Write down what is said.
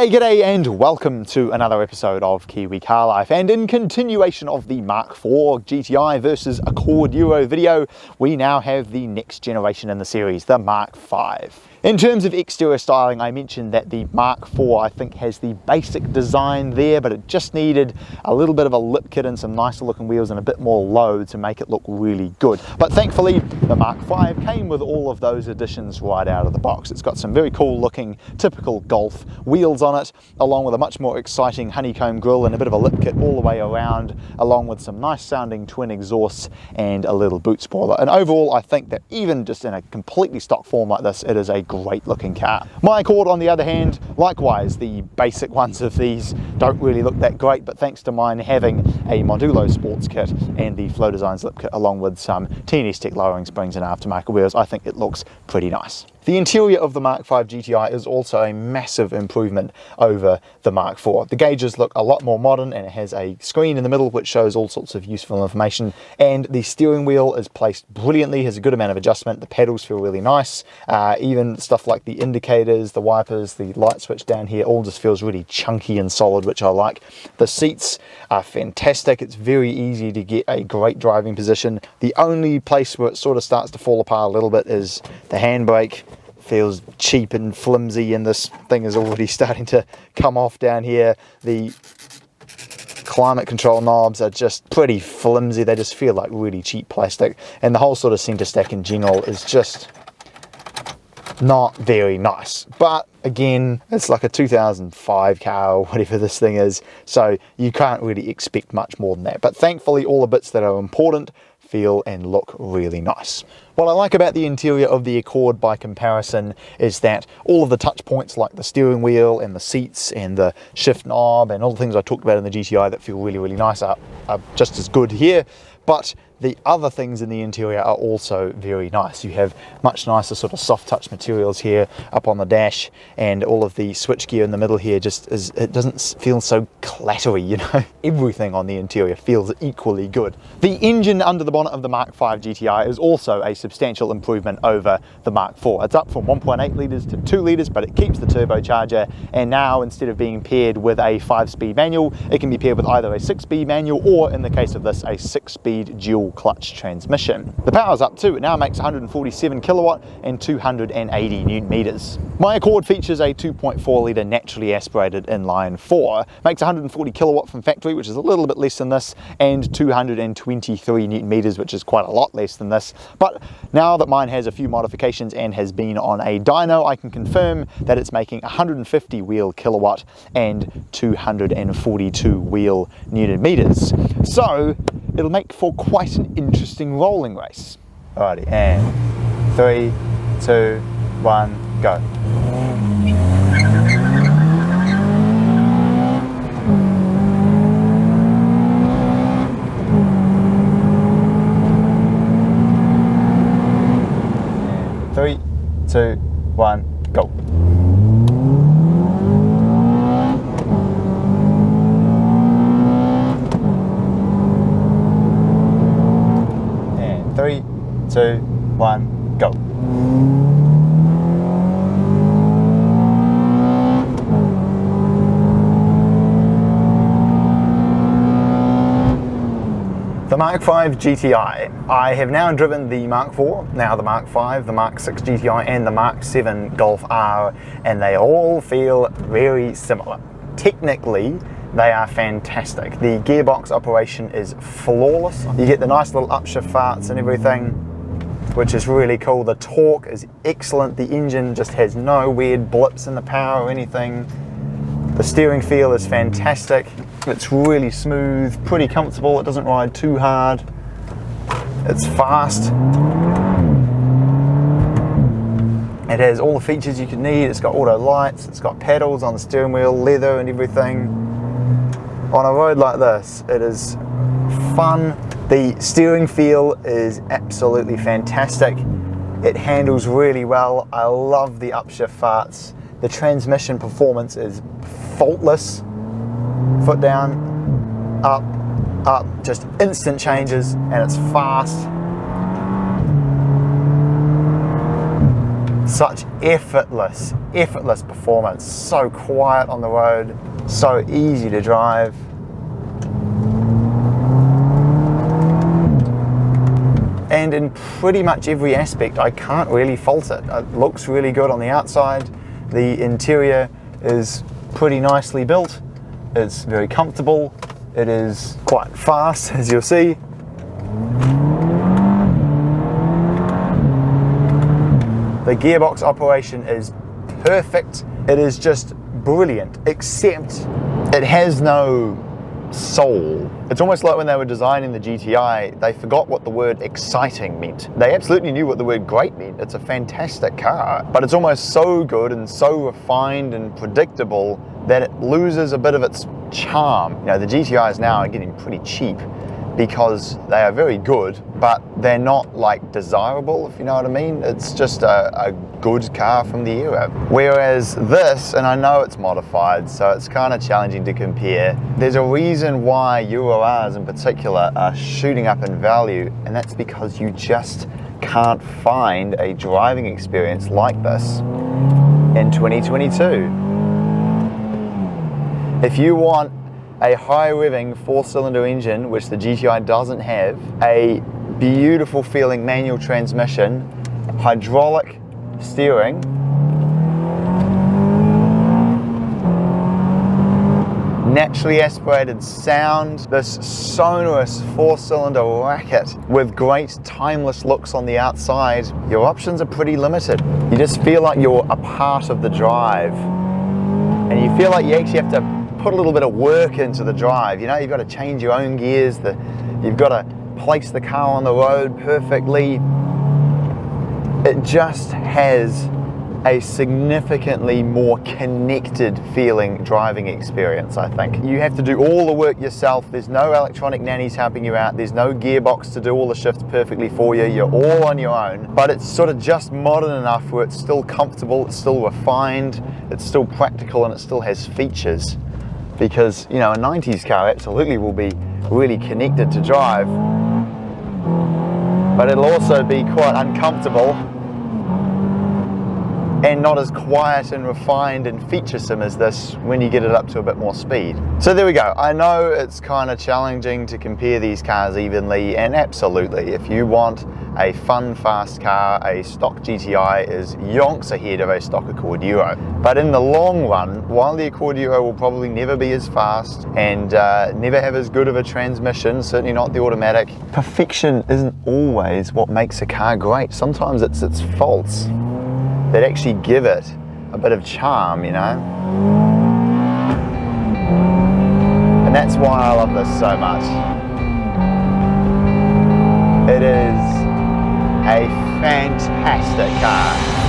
G'day and welcome to another episode of Kiwi Car Life, and in continuation of the Mark IV GTi versus Accord Euro video, we now have the next generation in the series, the Mark V. In terms of exterior styling, I mentioned that the Mark IV I think has the basic design there, but it just needed a little bit of a lip kit and some nicer looking wheels and a bit more load to make it look really good. But thankfully the Mark V came with all of those additions right out of the box. It's got some very cool looking typical Golf wheels on it, along with a much more exciting honeycomb grille and a bit of a lip kit all the way around, along with some nice sounding twin exhausts and a little boot spoiler. And overall I think that even just in a completely stock form like this, it is a great looking car. My Accord on the other hand, likewise the basic ones of these don't really look that great, but thanks to mine having a Modulo sports kit and the Flow Designs lip kit along with some TNS Tech lowering springs and aftermarket wheels, I think it looks pretty nice. The interior of the Mark V GTi is also a massive improvement over the Mark IV. The gauges look a lot more modern and it has a screen in the middle which shows all sorts of useful information, and the steering wheel is placed brilliantly, has a good amount of adjustment, the pedals feel really nice, even stuff like the indicators, the wipers, the light switch down here all just feels really chunky and solid, which I like. The seats are fantastic, it's very easy to get a great driving position. The only place where it sort of starts to fall apart a little bit is the handbrake. Feels cheap and flimsy, and this thing is already starting to come off down here. The climate control knobs are just pretty flimsy, they just feel like really cheap plastic, and the whole sort of center stack in general is just not very nice. But again, it's like a 2005 car or whatever this thing is, so you can't really expect much more than that. But thankfully all the bits that are important feel and look really nice. What I like about the interior of the Accord by comparison is that all of the touch points like the steering wheel and the seats and the shift knob and all the things I talked about in the GTi that feel really nice are just as good here, but the other things in the interior are also very nice. You have much nicer sort of soft touch materials here up on the dash, and all of the switchgear in the middle here it doesn't feel so clattery, you know. Everything on the interior feels equally good. The engine under the bonnet of the Mark V GTi is also a substantial improvement over the Mark IV. It's up from 1.8 litres to 2 litres, but it keeps the turbocharger, and now instead of being paired with a 5-speed manual, it can be paired with either a 6-speed manual or, in the case of this, a 6-speed dual clutch transmission. The power's up too, it now makes 147 kilowatt and 280 newton meters. My Accord features a 2.4 litre naturally aspirated inline 4, makes 140 kilowatt from factory, which is a little bit less than this, and 223 newton meters, which is quite a lot less than this. But now that mine has a few modifications and has been on a dyno, I can confirm that it's making 150 wheel kilowatt and 242 wheel newton meters. So it'll make for quite an interesting rolling race. Alrighty, and 3, 2, 1, go. And 3, 2, 1, go. And 3, 2, 1, go. The Mark V GTi. I have now driven the Mark IV, now the Mark V, the Mark VI GTi and the Mark VII Golf R, and they all feel very similar. Technically, they are fantastic. The gearbox operation is flawless. You get the nice little upshift farts and everything, which is really cool. The torque is excellent. The engine just has no weird blips in the power or anything. The steering feel is fantastic. It's really smooth, pretty comfortable. It doesn't ride too hard. It's fast. It has all the features you could need. It's got auto lights, it's got pedals on the steering wheel, leather and everything. On a road like this, it is fun. The steering feel is absolutely fantastic. It handles really well. I love the upshift farts. The transmission performance is faultless. Foot down, up, up, just instant changes, and it's fast. such effortless performance. So quiet on the road, so easy to drive. And in pretty much every aspect, I can't really fault it. It looks really good on the outside. The interior is pretty nicely built. It's very comfortable. It is quite fast, as you'll see. The gearbox operation is perfect. It is just brilliant, except it has no soul. It's almost like when they were designing the GTi, they forgot what the word exciting meant. They absolutely knew what the word great meant. It's a fantastic car, but it's almost so good and so refined and predictable that it loses a bit of its charm. You know, the GTIs now are getting pretty cheap because they are very good, but they're not like desirable, if you know what I mean. It's just a good car from the era. Whereas this, and I know it's modified, so it's kind of challenging to compare. There's a reason why Euro Rs in particular are shooting up in value, and that's because you just can't find a driving experience like this in 2022. If you want a high-revving four-cylinder engine, which the GTi doesn't have, a beautiful feeling manual transmission, hydraulic steering, naturally aspirated sound, this sonorous four-cylinder racket with great timeless looks on the outside, your options are pretty limited. You just feel like you're a part of the drive, and you feel like you actually have to put a little bit of work into the drive. You know, you've got to change your own gears, you've got to place the car on the road perfectly. It just has a significantly more connected feeling driving experience, I think. You have to do all the work yourself. There's no electronic nannies helping you out. There's no gearbox to do all the shifts perfectly for you. You're all on your own, but it's sort of just modern enough where it's still comfortable, it's still refined, it's still practical, and it still has features. Because, you know, a 90s car absolutely will be really connected to drive, but it'll also be quite uncomfortable and not as quiet and refined and featuresome as this when you get it up to a bit more speed. So there we go. I know it's kind of challenging to compare these cars evenly, and absolutely, if you want a fun, fast car, a stock GTi is yonks ahead of a stock Accord Euro. But in the long run, while the Accord Euro will probably never be as fast and never have as good of a transmission, certainly not the automatic, perfection isn't always what makes a car great. Sometimes it's its faults that actually give it a bit of charm, you know? And that's why I love this so much. It is a fantastic car.